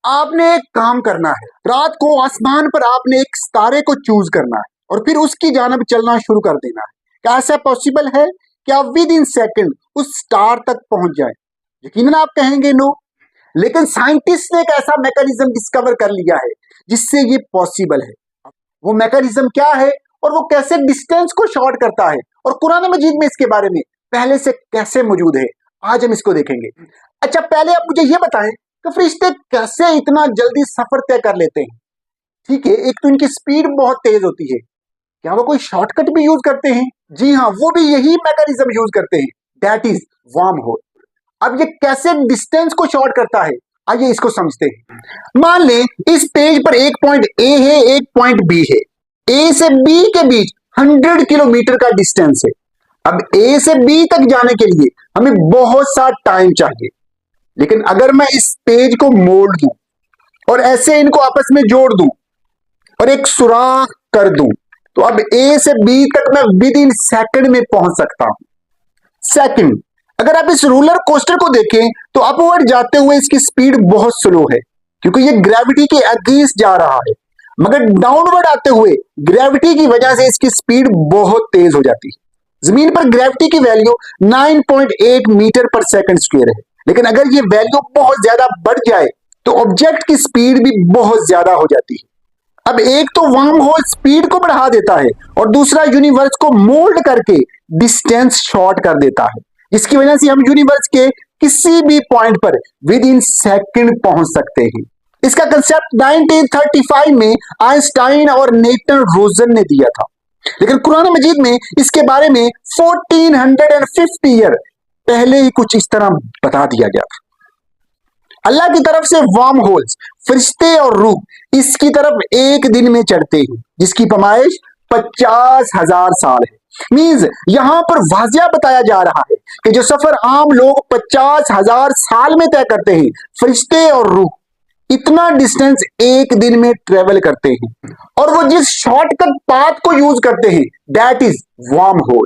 आपने एक काम करना है, रात को आसमान पर आपने एक तारे को चूज करना है और फिर उसकी जानब चलना शुरू कर देना है। क्या ऐसा पॉसिबल है कि आप विद इन सेकंड उस स्टार तक पहुंच जाए? यकीनन आप कहेंगे नो, लेकिन साइंटिस्ट ने एक ऐसा मैकेनिज्म डिस्कवर कर लिया है जिससे ये पॉसिबल है। वो मैकेनिज्म क्या है और वो कैसे डिस्टेंस को शॉर्ट करता है और कुरान मजीद में इसके बारे में पहले से कैसे मौजूद है, आज हम इसको देखेंगे। अच्छा, पहले आप मुझे ये बताएं कि फरिश्ते कैसे इतना जल्दी सफर तय कर लेते हैं? ठीक है, एक तो इनकी स्पीड बहुत तेज होती है, क्या वो कोई शॉर्टकट भी यूज करते हैं? जी हाँ, वो भी यही मैकेनिज्म यूज करते हैं, दैट इज वार्म होल। अब ये कैसे डिस्टेंस को शॉर्ट करता है, आइए इसको समझते हैं। मान लें इस पेज पर एक पॉइंट ए है, एक पॉइंट बी है। ए से बी के बीच 100 किलोमीटर का डिस्टेंस है। अब ए से बी तक जाने के लिए हमें बहुत सा टाइम चाहिए, लेकिन अगर मैं इस पेज को मोड़ दूं और ऐसे इनको आपस में जोड़ दूं और एक सुराख कर दूं, तो अब ए से बी तक मैं विद इन सेकंड में पहुंच सकता हूं। सेकंड, अगर आप इस रोलर कोस्टर को देखें तो अपवर्ड जाते हुए इसकी स्पीड बहुत स्लो है क्योंकि ये ग्रेविटी के अगेंस्ट जा रहा है, मगर डाउनवर्ड आते हुए ग्रेविटी की वजह से इसकी स्पीड बहुत तेज हो जाती है। जमीन पर ग्रेविटी की वैल्यू 9.8 मीटर पर सेकंड स्क्वायर है, लेकिन अगर ये वैल्यू बहुत ज्यादा बढ़ जाए तो ऑब्जेक्ट की स्पीड भी बहुत ज्यादा हो जाती है। अब एक तो वार्म होल स्पीड को बढ़ा देता है और दूसरा यूनिवर्स को मोल्ड करके डिस्टेंस शॉर्ट कर देता है, जिसकी वजह से हम यूनिवर्स के किसी भी पॉइंट पर विद इन सेकंड पहुंच सकते हैं। इसका कंसेप्ट 1935 में आइंस्टाइन और नेटन रोजन ने दिया था, लेकिन कुरान मजीद में इसके बारे में 1450 ईयर पहले ही कुछ इस तरह बता दिया गया था। अल्लाह की तरफ से वार्म होल्स, फरिश्ते और रूह इसकी तरफ एक दिन में चढ़ते हैं, जिसकी पैमाइश 50,000 साल है। मींस यहां पर वाजिया बताया जा रहा है कि जो सफर आम लोग 50,000 साल में तय करते हैं, फरिश्ते और रूह इतना डिस्टेंस एक दिन में ट्रेवल करते हैं, और वो जिस शॉर्टकट पाथ को यूज करते हैं दैट इज वार्म होल।